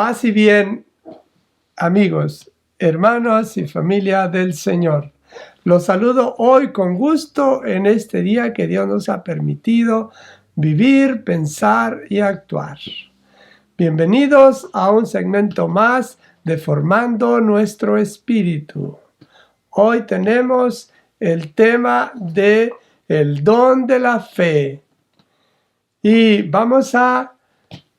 Paz y bien, amigos, hermanos y familia del Señor. Los saludo hoy con gusto en este día que Dios nos ha permitido vivir, pensar y actuar. Bienvenidos a un segmento más de Formando Nuestro Espíritu. Hoy tenemos el tema de el don de la fe y vamos a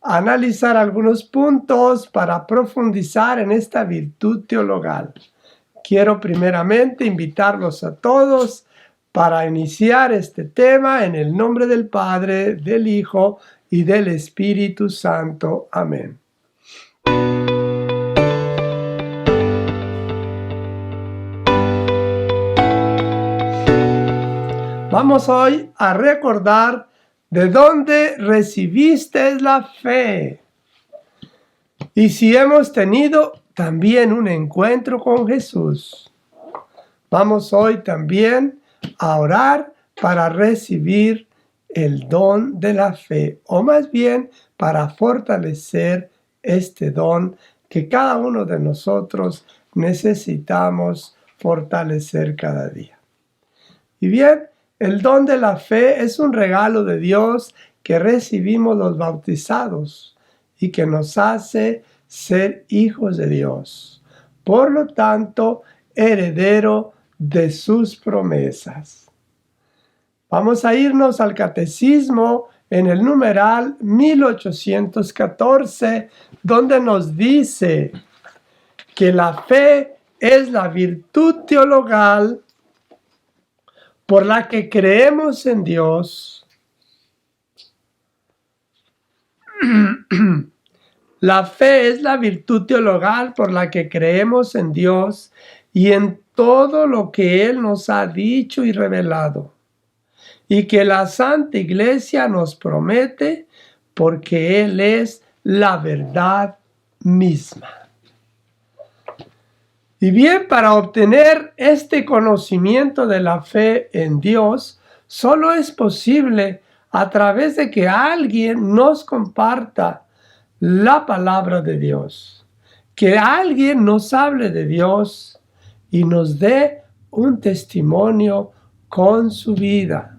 analizar algunos puntos para profundizar en esta virtud teologal. Quiero primeramente invitarlos a todos para iniciar este tema en el nombre del Padre, del Hijo y del Espíritu Santo. Amén. Vamos hoy a recordar de dónde recibiste la fe y si hemos tenido también un encuentro con Jesús. Vamos hoy también a orar para recibir el don de la fe, o más bien para fortalecer este don que cada uno de nosotros necesitamos fortalecer cada día. Y bien, el don de la fe es un regalo de Dios que recibimos los bautizados y que nos hace ser hijos de Dios. Por lo tanto, heredero de sus promesas. Vamos a irnos al catecismo en el numeral 1814, donde nos dice que la fe es la virtud teologal por la que creemos en Dios. La fe es la virtud teologal por la que creemos en Dios y en todo lo que Él nos ha dicho y revelado, y que la Santa Iglesia nos promete porque Él es la verdad misma. Y bien, para obtener este conocimiento de la fe en Dios, solo es posible a través de que alguien nos comparta la palabra de Dios, que alguien nos hable de Dios y nos dé un testimonio con su vida.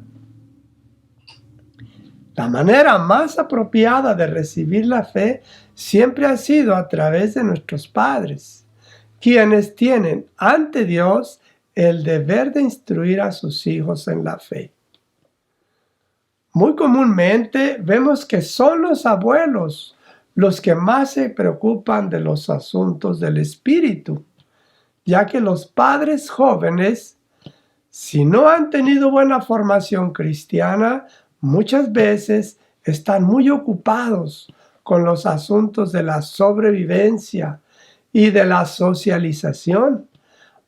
La manera más apropiada de recibir la fe siempre ha sido a través de nuestros padres, quienes tienen ante Dios el deber de instruir a sus hijos en la fe. Muy comúnmente vemos que son los abuelos los que más se preocupan de los asuntos del espíritu, ya que los padres jóvenes, si no han tenido buena formación cristiana, muchas veces están muy ocupados con los asuntos de la sobrevivencia y de la socialización,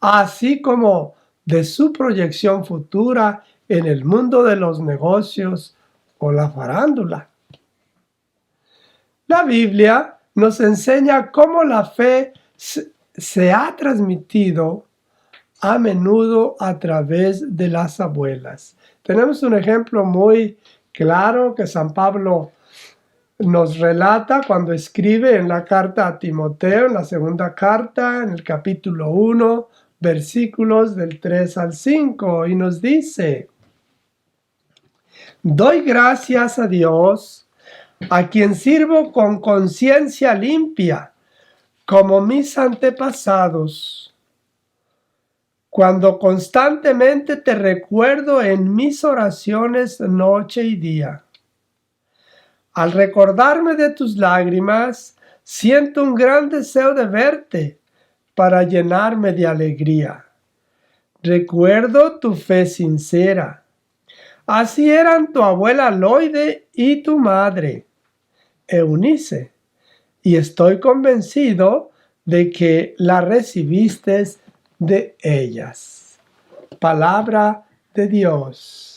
así como de su proyección futura en el mundo de los negocios o la farándula. La Biblia nos enseña cómo la fe se ha transmitido a menudo a través de las abuelas. Tenemos un ejemplo muy claro que San Pablo nos relata cuando escribe en la carta a Timoteo, en la segunda carta, en el capítulo 1, versículos del 3 al 5, y nos dice: doy gracias a Dios, a quien sirvo con conciencia limpia, como mis antepasados, cuando constantemente te recuerdo en mis oraciones noche y día. Al recordarme de tus lágrimas, siento un gran deseo de verte para llenarme de alegría. Recuerdo tu fe sincera. Así eran tu abuela Loide y tu madre, Eunice, y estoy convencido de que la recibiste de ellas. Palabra de Dios.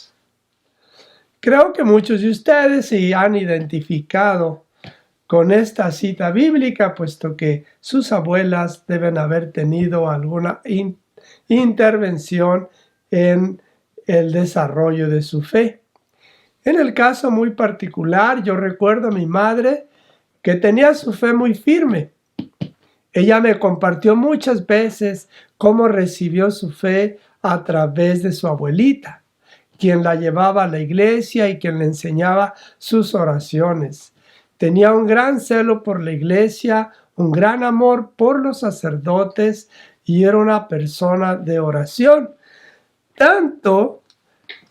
Creo que muchos de ustedes se han identificado con esta cita bíblica, puesto que sus abuelas deben haber tenido alguna intervención en el desarrollo de su fe. En el caso muy particular, yo recuerdo a mi madre que tenía su fe muy firme. Ella me compartió muchas veces cómo recibió su fe a través de su abuelita, quien la llevaba a la iglesia y quien le enseñaba sus oraciones. Tenía un gran celo por la iglesia, un gran amor por los sacerdotes y era una persona de oración. Tanto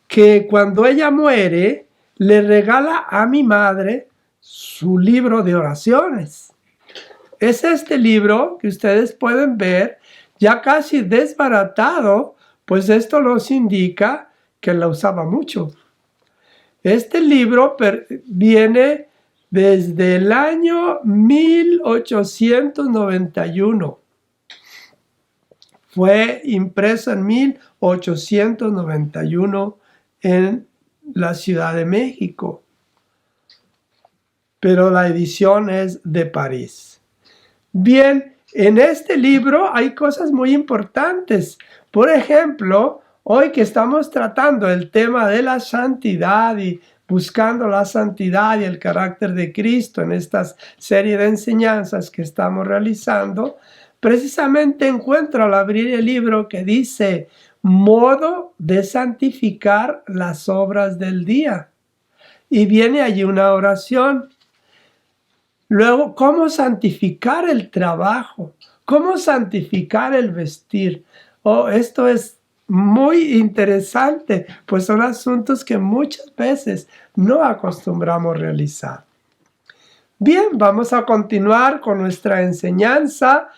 que cuando ella muere, le regala a mi madre su libro de oraciones. Es este libro que ustedes pueden ver ya casi desbaratado, pues esto nos indica que la usaba mucho. Este libro viene desde el año 1891. Fue impreso en 1891 en la Ciudad de México, pero la edición es de París. Bien, en este libro hay cosas muy importantes. Por ejemplo, hoy que estamos tratando el tema de la santidad y buscando la santidad y el carácter de Cristo en esta serie de enseñanzas que estamos realizando, precisamente encuentro al abrir el libro que dice modo de santificar las obras del día. Y viene allí una oración. Luego, ¿cómo santificar el trabajo? ¿Cómo santificar el vestir? Oh, esto es muy interesante, pues son asuntos que muchas veces no acostumbramos realizar. Bien, vamos a continuar con nuestra enseñanza.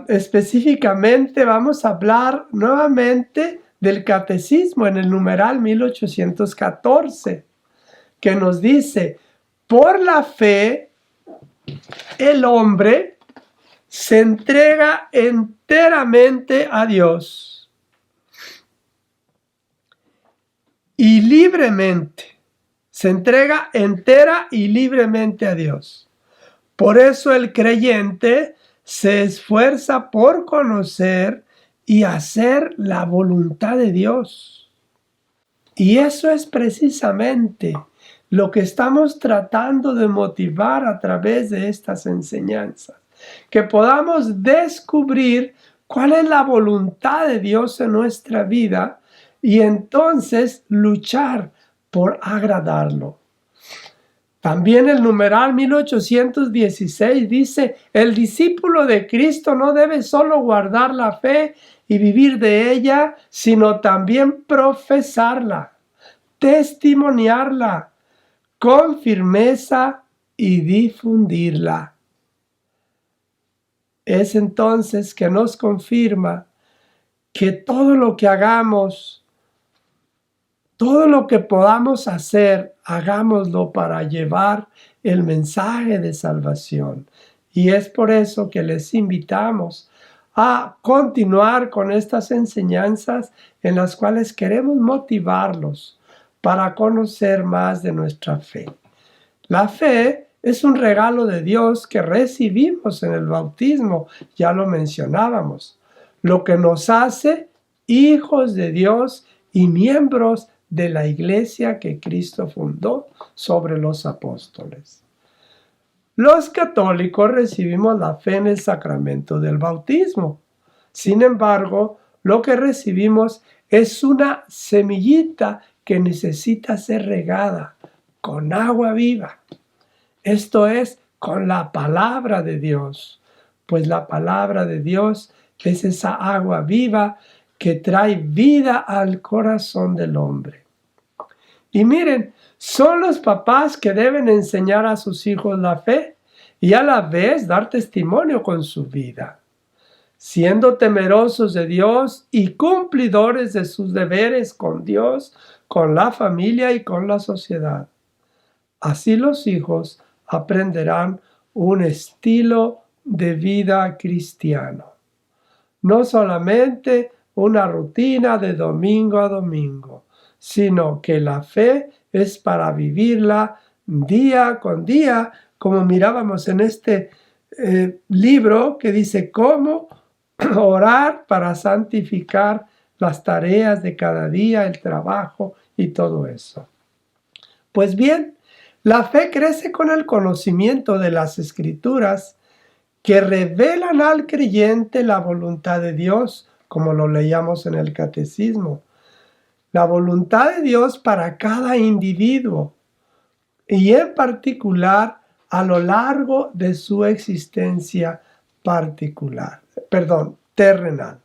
Específicamente vamos a hablar nuevamente del catecismo en el numeral 1814, que nos dice, por la fe, el hombre se entrega enteramente a Dios y libremente, se entrega entera y libremente a Dios. Por eso el creyente se esfuerza por conocer y hacer la voluntad de Dios. Y eso es precisamente lo que estamos tratando de motivar a través de estas enseñanzas. Que podamos descubrir cuál es la voluntad de Dios en nuestra vida y entonces luchar por agradarlo. También el numeral 1816 dice, el discípulo de Cristo no debe solo guardar la fe y vivir de ella, sino también profesarla, testimoniarla con firmeza y difundirla. Es entonces que nos confirma que todo lo que hagamos, todo lo que podamos hacer, hagámoslo para llevar el mensaje de salvación. Y es por eso que les invitamos a continuar con estas enseñanzas en las cuales queremos motivarlos para conocer más de nuestra fe. La fe es un regalo de Dios que recibimos en el bautismo, ya lo mencionábamos, lo que nos hace hijos de Dios y miembros de la iglesia que Cristo fundó sobre los apóstoles. Los católicos recibimos la fe en el sacramento del bautismo. Sin embargo, lo que recibimos es una semillita que necesita ser regada con agua viva. Esto es, con la palabra de Dios, pues la palabra de Dios es esa agua viva que trae vida al corazón del hombre. Y miren, son los papás que deben enseñar a sus hijos la fe y a la vez dar testimonio con su vida, siendo temerosos de Dios y cumplidores de sus deberes con Dios, con la familia y con la sociedad. Así los hijos aprenderán un estilo de vida cristiano, no solamente una rutina de domingo a domingo, sino que la fe es para vivirla día con día, como mirábamos en este libro que dice cómo orar para santificar las tareas de cada día, el trabajo y todo eso. Pues bien, La fe crece con el conocimiento de las Escrituras que revelan al creyente la voluntad de Dios, como lo leíamos en el catecismo. La voluntad de Dios para cada individuo y en particular a lo largo de su existencia terrenal.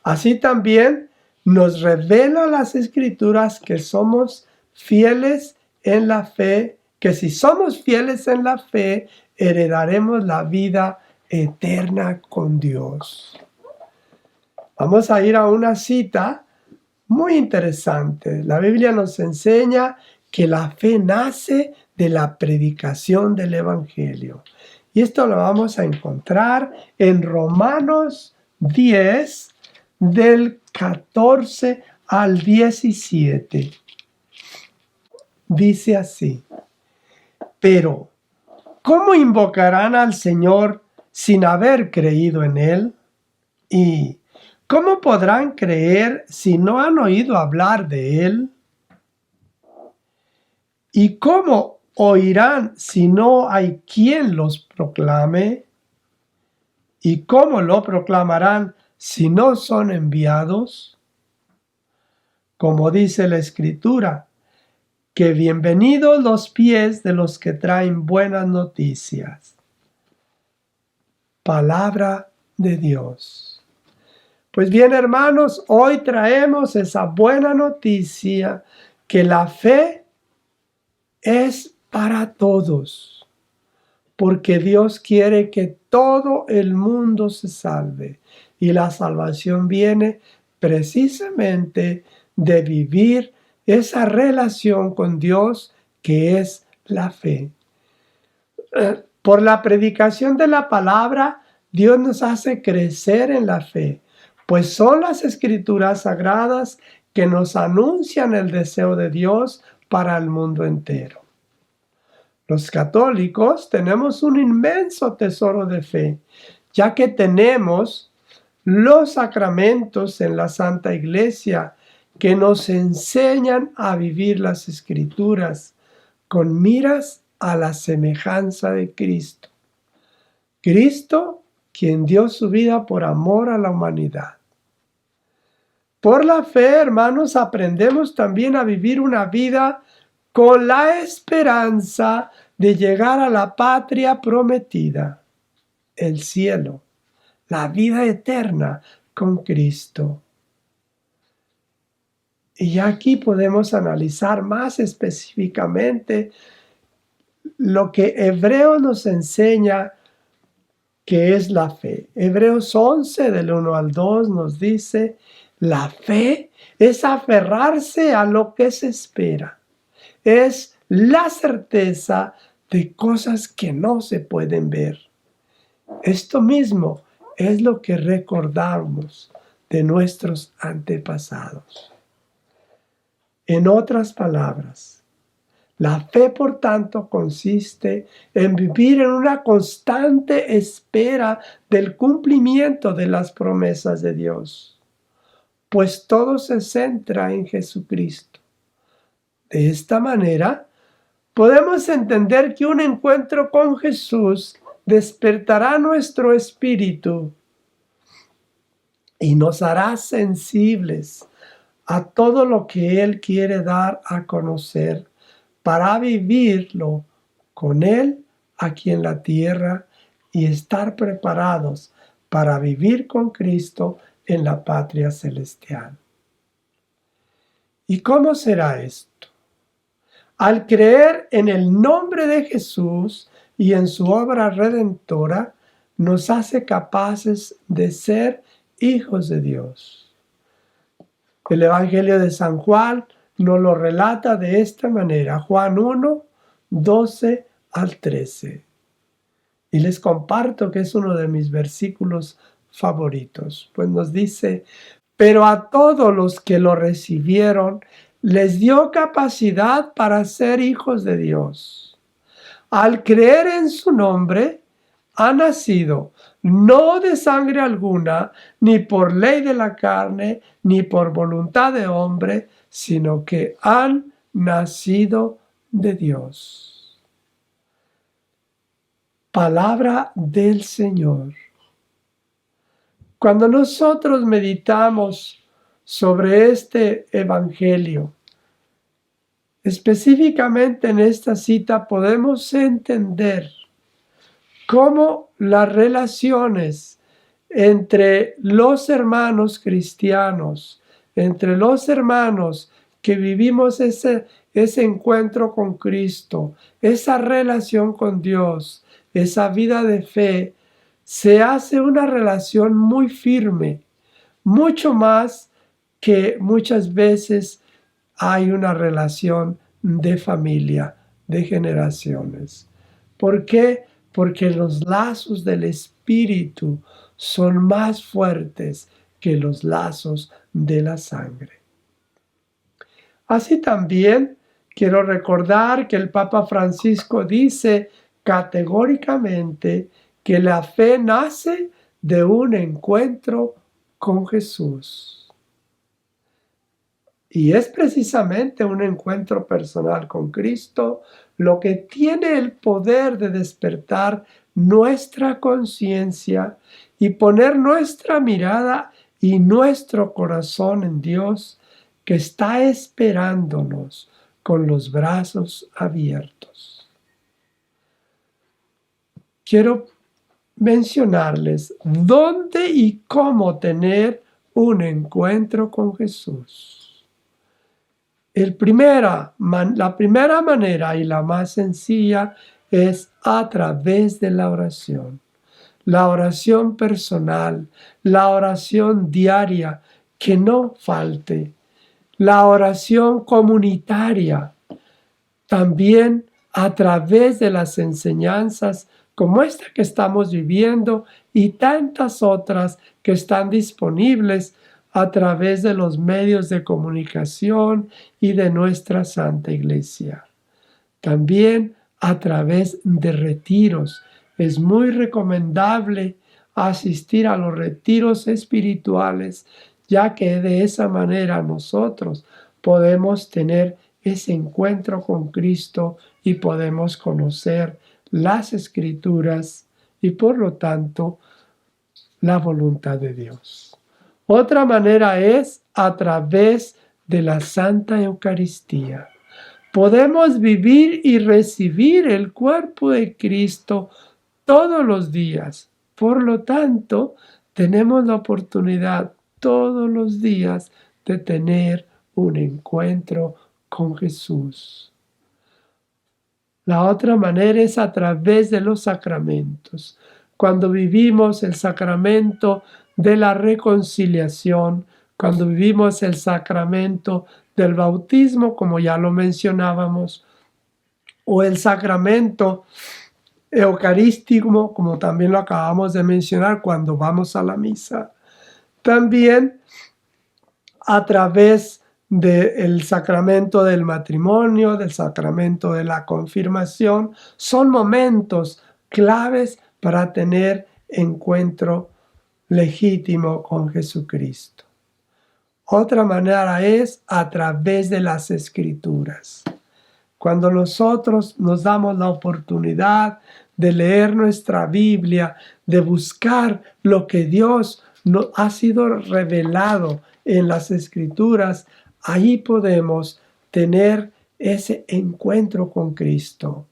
Así también nos revela las Escrituras que somos fieles en la fe, que si somos fieles en la fe, heredaremos la vida eterna con Dios. Vamos a ir a una cita muy interesante. La Biblia nos enseña que la fe nace de la predicación del Evangelio. Y esto lo vamos a encontrar en Romanos 10, del 14 al 17. Dice así: pero, ¿cómo invocarán al Señor sin haber creído en Él? ¿Y cómo podrán creer si no han oído hablar de Él? ¿Y cómo oirán si no hay quien los proclame? ¿Y cómo lo proclamarán si no son enviados? Como dice la Escritura, que bienvenidos los pies de los que traen buenas noticias. Palabra de Dios. Pues bien, hermanos, hoy traemos esa buena noticia que la fe es para todos, porque Dios quiere que todo el mundo se salve, y la salvación viene precisamente de vivir esa relación con Dios que es la fe. Por la predicación de la palabra, Dios nos hace crecer en la fe, pues son las Escrituras sagradas que nos anuncian el deseo de Dios para el mundo entero. Los católicos tenemos un inmenso tesoro de fe, ya que tenemos los sacramentos en la Santa Iglesia que nos enseñan a vivir las Escrituras con miras a la semejanza de Cristo. Cristo, quien dio su vida por amor a la humanidad. Por la fe, hermanos, aprendemos también a vivir una vida con la esperanza de llegar a la patria prometida, el cielo, la vida eterna con Cristo. Y aquí podemos analizar más específicamente lo que Hebreos nos enseña que es la fe. Hebreos 11, del 1 al 2, nos dice: la fe es aferrarse a lo que se espera. Es la certeza de cosas que no se pueden ver. Esto mismo es lo que recordamos de nuestros antepasados. En otras palabras, la fe, por tanto, consiste en vivir en una constante espera del cumplimiento de las promesas de Dios, pues todo se centra en Jesucristo. De esta manera, podemos entender que un encuentro con Jesús despertará nuestro espíritu y nos hará sensibles a todo lo que Él quiere dar a conocer para vivirlo con Él aquí en la tierra y estar preparados para vivir con Cristo en la patria celestial. ¿Y cómo será esto? Al creer en el nombre de Jesús y en su obra redentora, nos hace capaces de ser hijos de Dios. El Evangelio de San Juan nos lo relata de esta manera: Juan 1, 12 al 13. Y les comparto que es uno de mis versículos favoritos, pues nos dice: pero a todos los que lo recibieron, les dio capacidad para ser hijos de Dios. Al creer en su nombre, ha nacido no de sangre alguna, ni por ley de la carne, ni por voluntad de hombre, sino que han nacido de Dios. Palabra del Señor. Cuando nosotros meditamos sobre este evangelio, específicamente en esta cita podemos entender cómo las relaciones entre los hermanos cristianos, entre los hermanos que vivimos ese encuentro con Cristo, esa relación con Dios, esa vida de fe, se hace una relación muy firme, mucho más que muchas veces hay una relación de familia, de generaciones. ¿Por qué? Porque los lazos del Espíritu son más fuertes que los lazos de la sangre. Así también quiero recordar que el Papa Francisco dice categóricamente que la fe nace de un encuentro con Jesús. Y es precisamente un encuentro personal con Cristo lo que tiene el poder de despertar nuestra conciencia y poner nuestra mirada y nuestro corazón en Dios, que está esperándonos con los brazos abiertos. Quiero mencionarles dónde y cómo tener un encuentro con Jesús. La primera manera y la más sencilla es a través de la oración. La oración personal, la oración diaria, que no falte. La oración comunitaria, también a través de las enseñanzas como esta que estamos viviendo y tantas otras que están disponibles a través de los medios de comunicación y de nuestra Santa Iglesia. También a través de retiros. Es muy recomendable asistir a los retiros espirituales, ya que de esa manera nosotros podemos tener ese encuentro con Cristo y podemos conocer las Escrituras y por lo tanto la voluntad de Dios. Otra manera es a través de la Santa Eucaristía. Podemos vivir y recibir el cuerpo de Cristo todos los días. Por lo tanto, tenemos la oportunidad todos los días de tener un encuentro con Jesús. La otra manera es a través de los sacramentos. Cuando vivimos el sacramento de la reconciliación, cuando vivimos el sacramento del bautismo, como ya lo mencionábamos, o el sacramento eucarístico, como también lo acabamos de mencionar cuando vamos a la misa. También a través del sacramento del matrimonio, del sacramento de la confirmación, son momentos claves para tener encuentro legítimo con Jesucristo. Otra manera es a través de las Escrituras. Cuando nosotros nos damos la oportunidad de leer nuestra Biblia, de buscar lo que Dios nos ha sido revelado en las Escrituras, ahí podemos tener ese encuentro con Cristo.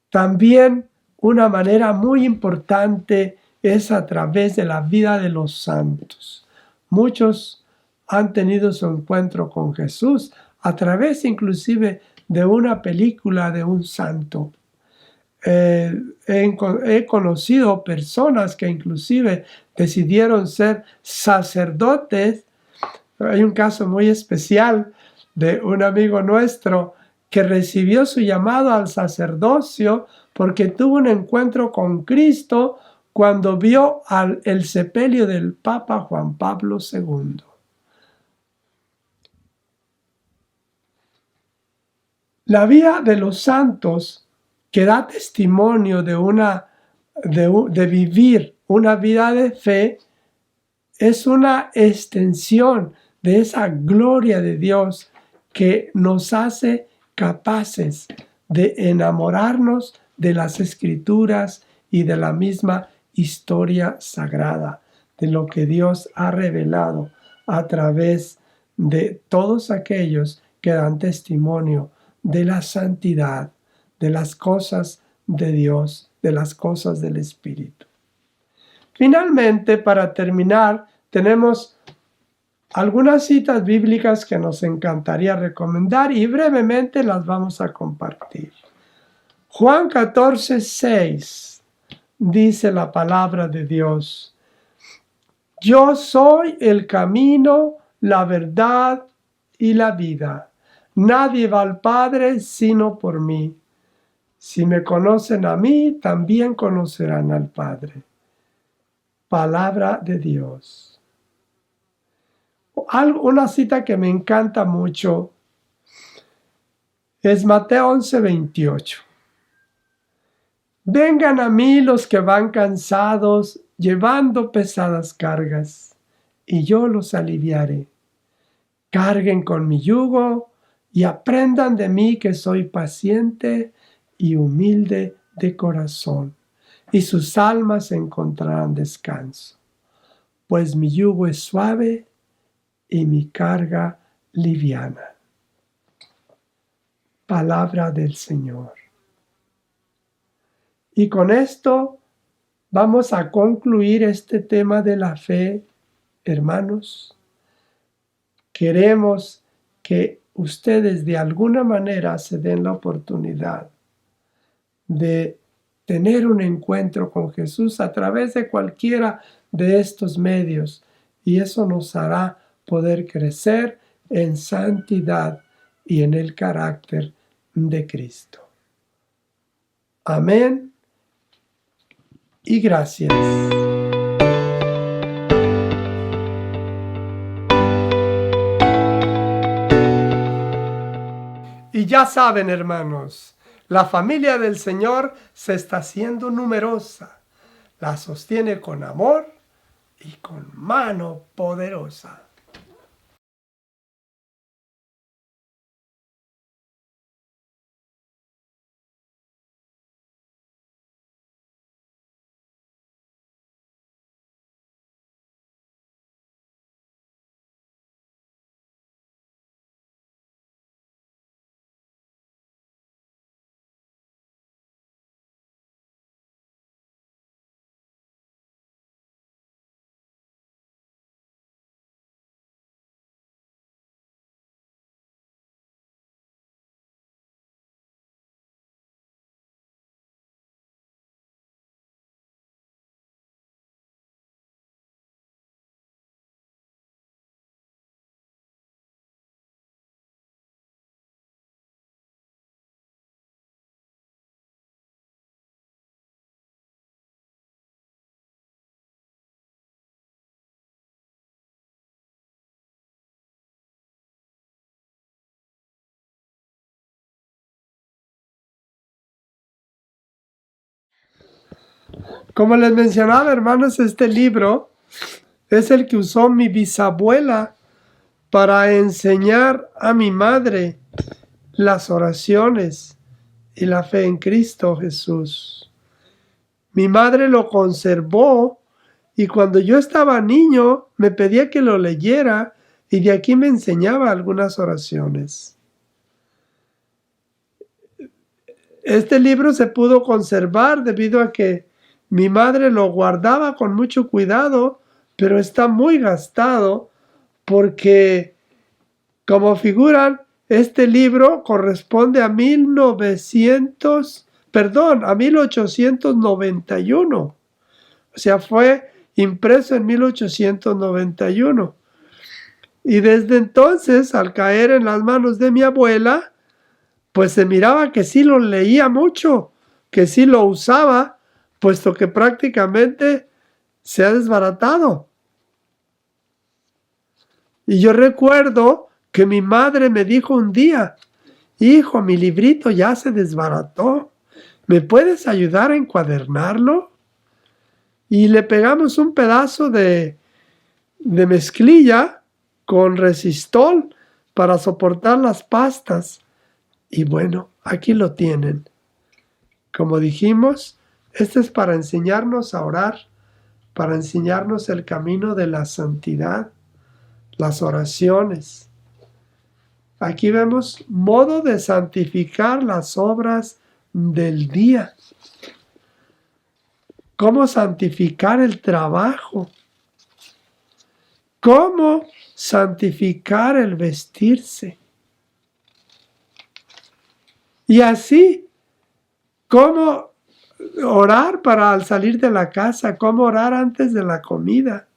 También una manera muy importante es a través de la vida de los santos. Muchos han tenido su encuentro con Jesús a través inclusive de una película de un santo. He conocido personas que inclusive decidieron ser sacerdotes. Hay un caso muy especial de un amigo nuestro que recibió su llamado al sacerdocio porque tuvo un encuentro con Cristo cuando vio el sepelio del Papa Juan Pablo II. La vida de los santos, que da testimonio de vivir una vida de fe, es una extensión de esa gloria de Dios que nos hace capaces de enamorarnos de las Escrituras y de la misma historia sagrada, de lo que Dios ha revelado a través de todos aquellos que dan testimonio de la santidad, de las cosas de Dios, de las cosas del Espíritu. Finalmente, para terminar, tenemos algunas citas bíblicas que nos encantaría recomendar y brevemente las vamos a compartir. Juan 14:6 dice la palabra de Dios: Yo soy el camino, la verdad y la vida. Nadie va al Padre sino por mí. Si me conocen a mí, también conocerán al Padre. Palabra de Dios. Una cita que me encanta mucho es Mateo 11:28. Vengan a mí los que van cansados, llevando pesadas cargas, y yo los aliviaré. Carguen con mi yugo y aprendan de mí, que soy paciente y humilde de corazón, y sus almas encontrarán descanso, pues mi yugo es suave y mi carga liviana. Palabra del Señor. Y con esto vamos a concluir este tema de la fe, hermanos. Queremos que ustedes de alguna manera se den la oportunidad de tener un encuentro con Jesús a través de cualquiera de estos medios, y eso nos hará poder crecer en santidad y en el carácter de Cristo. Amén y gracias. Y ya saben, hermanos, la familia del Señor se está haciendo numerosa. La sostiene con amor y con mano poderosa. Como les mencionaba, hermanos, este libro es el que usó mi bisabuela para enseñar a mi madre las oraciones y la fe en Cristo Jesús. Mi madre lo conservó y cuando yo estaba niño me pedía que lo leyera y de aquí me enseñaba algunas oraciones. Este libro se pudo conservar debido a que mi madre lo guardaba con mucho cuidado, pero está muy gastado porque, como figuran, este libro corresponde a 1891. O sea, fue impreso en 1891. Y desde entonces, al caer en las manos de mi abuela, pues se miraba que sí lo leía mucho, que sí lo usaba, puesto que prácticamente se ha desbaratado. Y yo recuerdo que mi madre me dijo un día: hijo, mi librito ya se desbarató, ¿me puedes ayudar a encuadernarlo? Y le pegamos un pedazo de mezclilla con resistol para soportar las pastas. Y bueno, aquí lo tienen. Como dijimos, este es para enseñarnos a orar, para enseñarnos el camino de la santidad, las oraciones. Aquí vemos modo de santificar las obras del día. Cómo santificar el trabajo. Cómo santificar el vestirse. Y así, cómo orar para al salir de la casa, cómo orar antes de la comida.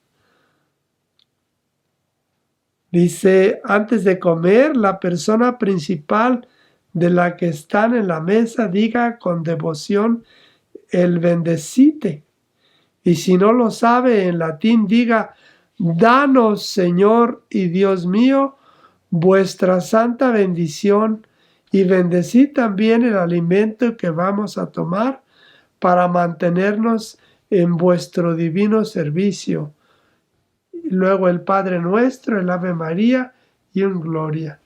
Dice, antes de comer, la persona principal de la que están en la mesa diga con devoción el bendecite. Y si no lo sabe en latín, diga, danos, Señor y Dios mío, vuestra santa bendición y bendecid también el alimento que vamos a tomar para mantenernos en vuestro divino servicio. Y luego el Padre Nuestro, el Ave María y un Gloria.